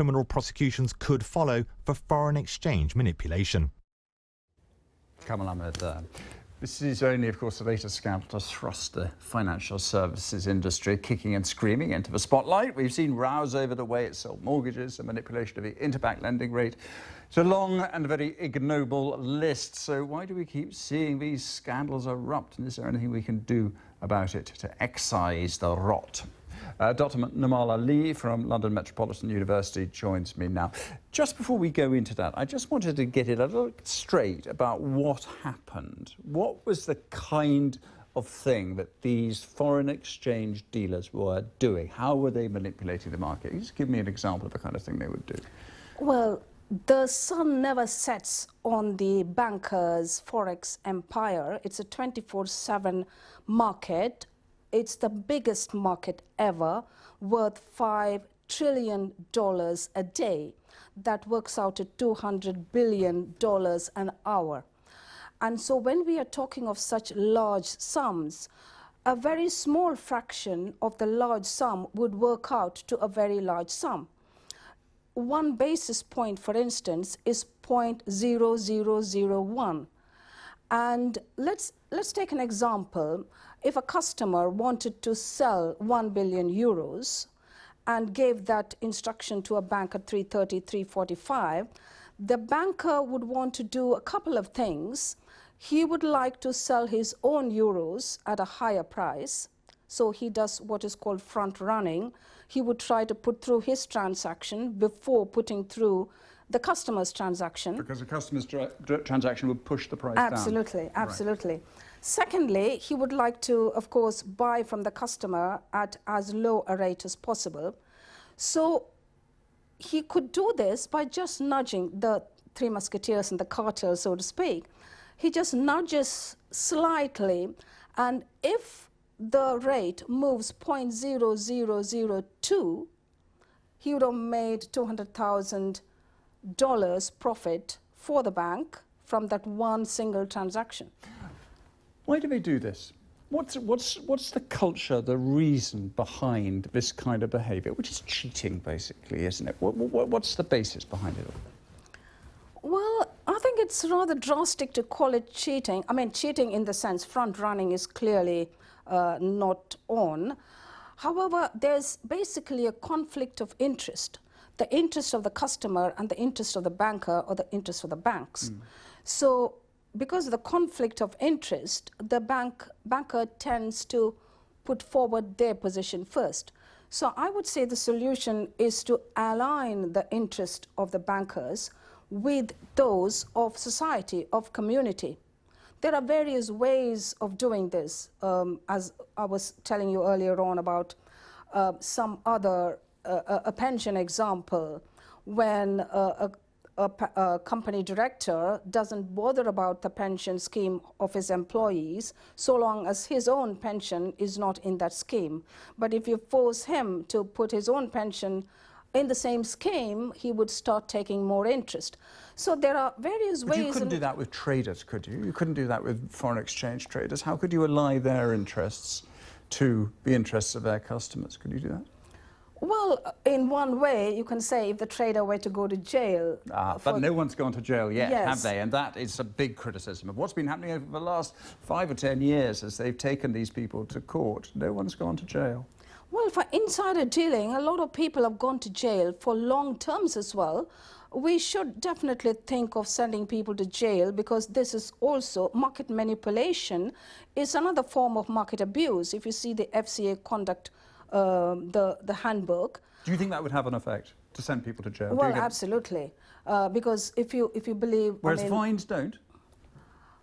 criminal prosecutions could follow for foreign exchange manipulation. Kamal Ahmed there. This is only, of course, the latest scandal to thrust the financial services industry kicking and screaming into the spotlight. We've seen rows over the way it sold mortgages and manipulation of the interbank lending rate. It's a long and very ignoble list. So why do we keep seeing these scandals erupt? And is there anything we can do about it to excise the rot? Dr. Nirmala Lee from London Metropolitan University joins me now. Just before we go into that, I just wanted to get it a little straight about what happened. What was the kind of thing that these foreign exchange dealers were doing? How were they manipulating the market? Just give me an example of the kind of thing they would do. Well, the sun never sets on the bankers' Forex empire. It's a 24/7 market. It's the biggest market ever, worth $5 trillion a day. That works out to $200 billion an hour. And so when we are talking of such large sums, a very small fraction of the large sum would work out to a very large sum. 1 basis point, for instance, is 0.0001. And let's take an example. If a customer wanted to sell 1 billion euros and gave that instruction to a bank at 3:30, 3:45, the banker would want to do a couple of things. He would like to sell his own euros at a higher price. So he does what is called front running. He would try to put through his transaction before putting through the customer's transaction. Because the customer's transaction would push the price down. Absolutely, absolutely. Right. Secondly, he would like to, of course, buy from the customer at as low a rate as possible. So he could do this by just nudging the Three Musketeers and the cartel, so to speak. He just nudges slightly, and if the rate moves 0.0002, he would have made $200,000 profit for the bank from that one single transaction. Why do they do this? What's the culture, the reason behind this kind of behaviour, which is cheating, basically, isn't it? What's the basis behind it all? Well, I think it's rather drastic to call it cheating. I mean, cheating in the sense front running is clearly not on. However, there's basically a conflict of interest. The interest of the customer and the interest of the banker or the interest of the banks. So because of the conflict of interest, the banker tends to put forward their position first. So I would say the solution is to align the interest of the bankers with those of society, of community. There are various ways of doing this, as I was telling you earlier on about some other, a pension example, when a company director doesn't bother about the pension scheme of his employees so long as his own pension is not in that scheme. But if you force him to put his own pension in the same scheme, he would start taking more interest. So there are various ways. But you couldn't do that with traders, could you? You couldn't do that with foreign exchange traders. How could you ally their interests to the interests of their customers? Could you do that? Well, in one way, you can say if the trader were to go to jail. But no one's gone to jail yet, yes, have they? And that is a big criticism of what's been happening over the last 5 or 10 years as they've taken these people to court. No one's gone to jail. Well, for insider dealing, a lot of people have gone to jail for long terms as well. We should definitely think of sending people to jail because this is also market manipulation is another form of market abuse. If you see the FCA conduct, the handbook. Do you think that would have an effect to send people to jail? Well, absolutely, because if you believe, whereas fines don't.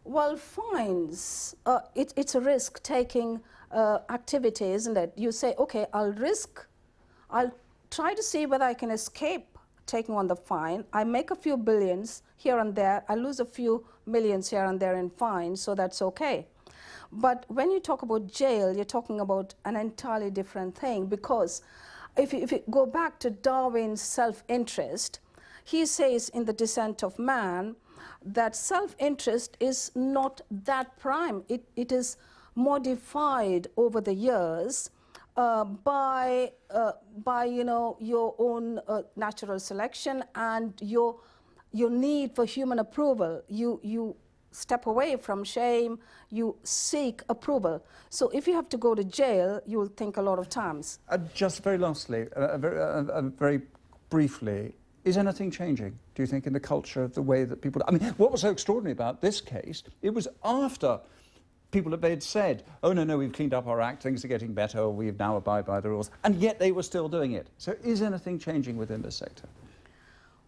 Well, fines, it's a risk-taking activity, isn't it? You say, okay, I'll try to see whether I can escape taking on the fine. I make a few billions here and there. I lose a few millions here and there in fines, so that's okay. But when you talk about jail, you're talking about an entirely different thing, because if you go back to Darwin's self-interest, he says in The Descent of Man that self-interest is not that prime. It is modified over the years by your own natural selection and your need for human approval. You step away from shame, you seek approval. So if you have to go to jail, you will think a lot of times. Just very lastly, very briefly, is anything changing, do you think, in the culture of the way that people... I mean, what was so extraordinary about this case, it was after people had said, oh, no, we've cleaned up our act, things are getting better, we now abide by the rules, and yet they were still doing it. So is anything changing within the sector?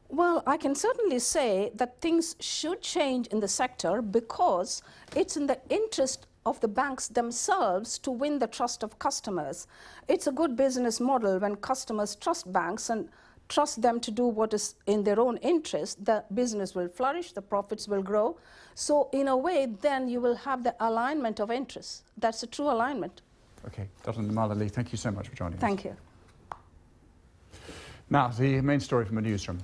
Well, I can certainly say that things should change in the sector because it's in the interest of the banks themselves to win the trust of customers. It's a good business model when customers trust banks and trust them to do what is in their own interest. The business will flourish, the profits will grow. So in a way, then you will have the alignment of interests. That's a true alignment. Okay, Dr. Nirmala Lee, thank you so much for joining us. Thank you. Now, the main story from the newsroom.